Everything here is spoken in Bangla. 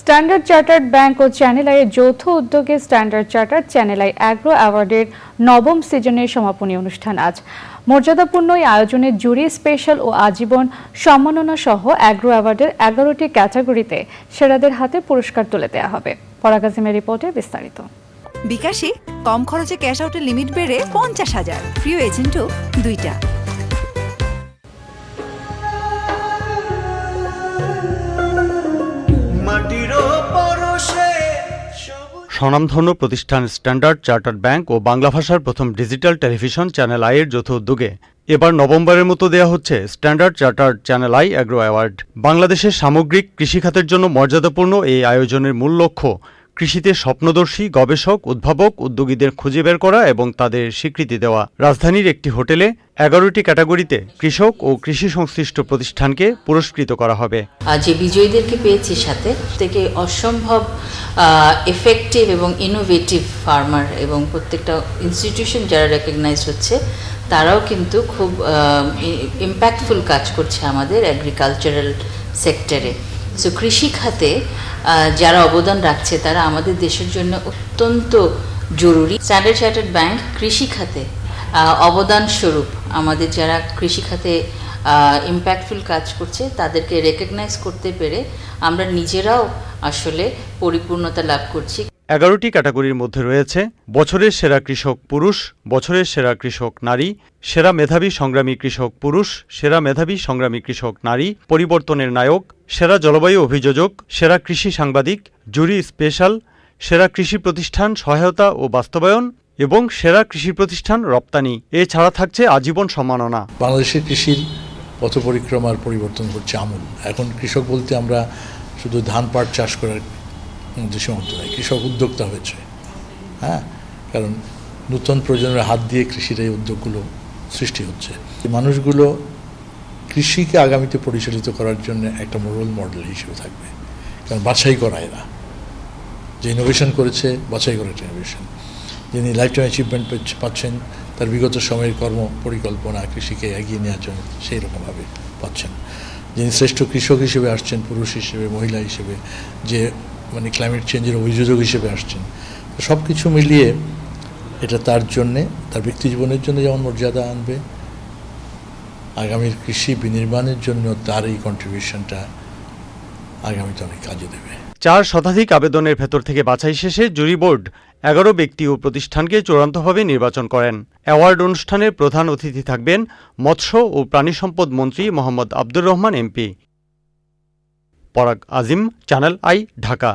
স্ট্যান্ডার্ড চার্টার্ড ব্যাংক ও চ্যানেল আইয়ের যৌথ উদ্যোগে Standard Chartered Channel I Agro অ্যাওয়ার্ডের নবম সিজনের সমাপনী অনুষ্ঠান আজ। মর্যাদাপূর্ণ এই আয়োজনে জুরি স্পেশাল ও আজীবন সম্মাননা সহ অ্যাগ্রো অ্যাওয়ার্ডের 11টি ক্যাটাগরিতে সেরাদের হাতে পুরস্কার তুলে দেওয়া হবে। পরাগ আজিমের রিপোর্টে বিস্তারিত। বিকাশে কম খরচে ক্যাশ আউটের লিমিট বেড়ে 50,000, প্রিয় এজেন্টও 2টা। স্বনামধন্য প্রতিষ্ঠান স্ট্যান্ডার্ড চার্টার্ড ব্যাংক ও বাংলা ভাষার প্রথম ডিজিটাল টেলিভিশন চ্যানেল আই এর যৌথ উদ্যোগে এবার নভেম্বরের মতো দেয়া হচ্ছে standard Chartered Channel I agro award. বাংলাদেশের সামগ্রিক কৃষিখাতের জন্য মর্যাদাপূর্ণ এই আয়োজনের মূল লক্ষ্য কৃষিতে স্বপ্নদর্শী গবেষক, উদ্ভাবক, উদ্যোগীদের খুঁজে বের করা এবং তাদের স্বীকৃতি দেওয়া। রাজধানীর একটি হোটেলে 11টি ক্যাটাগরিতে কৃষক ও কৃষি সংশ্লিষ্ট প্রতিষ্ঠানকে পুরস্কৃত করা হবে। যে বিজয়ীদেরকে পেয়েছি সাথে থেকে অসম্ভব এফেক্টিভ এবং ইনোভেটিভ ফার্মার এবং প্রত্যেকটা ইনস্টিটিউশন যারা রেকগনাইজ হচ্ছে তারাও কিন্তু খুব ইম্প্যাক্টফুল কাজ করছে আমাদের এগ্রিকালচারাল সেক্টরে। সো কৃষি খাতে যারা অবদান রাখছে তারা আমাদের দেশের জন্য অত্যন্ত জরুরি। স্ট্যান্ডার্ড চার্টার্ড ব্যাংক কৃষি খাতে অবদান স্বরূপ আমাদের যারা কৃষি খাতে ইম্প্যাক্টফুল কাজ করছে তাদেরকে রেকগনাইজ করতে পেরে আমরা নিজেরাও আসলে পরিপূর্ণতা লাভ করছি। 11টি ক্যাটাগরির মধ্যে রয়েছে বছরের সেরা কৃষক পুরুষ, বছরের সেরা কৃষক নারী, সেরা মেধাবী সংগ্রামী কৃষক পুরুষ, সেরা মেধাবী সংগ্রামী কৃষক নারী, পরিবর্তনের নায়ক, সেরা জলবায়ু অভিযোজক, সেরা কৃষি সাংবাদিক, জুরি স্পেশাল, সেরা কৃষি প্রতিষ্ঠান সহায়তা ও বাস্তবায়ন এবং সেরা কৃষি প্রতিষ্ঠান রপ্তানি। এছাড়া থাকছে আজীবন সম্মাননা। বাংলাদেশের কৃষির পথ পরিক্রমার পরিবর্তন করছে আমূল। এখন কৃষক বলতে আমরা শুধু ধান পাট চাষ করার মধ্যে সীমাবদ্ধ নয়, কৃষক উদ্যোক্তা হয়েছে। কারণ নূতন প্রজন্মের হাত দিয়ে কৃষির এই উদ্যোগগুলো সৃষ্টি হচ্ছে। এই মানুষগুলো কৃষিকে আগামীতে পরিচালিত করার জন্য একটা রোল মডেল হিসেবে থাকবে, কারণ বাছাই করা এরা যে ইনোভেশন করেছে, বাছাই করা একটা ইনোভেশন। যিনি লাইফ টাইম অ্যাচিভমেন্ট পাচ্ছেন তার বিগত সময়ের কর্ম পরিকল্পনা কৃষিকে এগিয়ে নেওয়ার জন্য সেই রকমভাবে পাচ্ছেন। যিনি শ্রেষ্ঠ কৃষক হিসেবে আসছেন, পুরুষ হিসেবে, মহিলা হিসেবে, যে ক্লাইমেট চেঞ্জের অভিযোজক হিসেবে আসছেন, সব কিছু মিলিয়ে এটা তার জন্যে, তার ব্যক্তি জীবনের জন্য যেমন মর্যাদা আনবে, আগামীর কৃষি বিনির্মাণের জন্য তার এই কন্ট্রিবিউশনটা আগামীতে অনেক কাজে দেবে। 4 শতাধিক আবেদনের ভেতর থেকে বাছাই শেষে জুরি বোর্ড 11 ব্যক্তি ও প্রতিষ্ঠানকে চূড়ান্তভাবে নির্বাচন করেন। অ্যাওয়ার্ড অনুষ্ঠানের প্রধান অতিথি থাকবেন মৎস্য ও প্রাণী সম্পদ মন্ত্রী মোহাম্মদ আব্দুর রহমান এমপি। পরাগ আজিম, চ্যানেল আই, ঢাকা।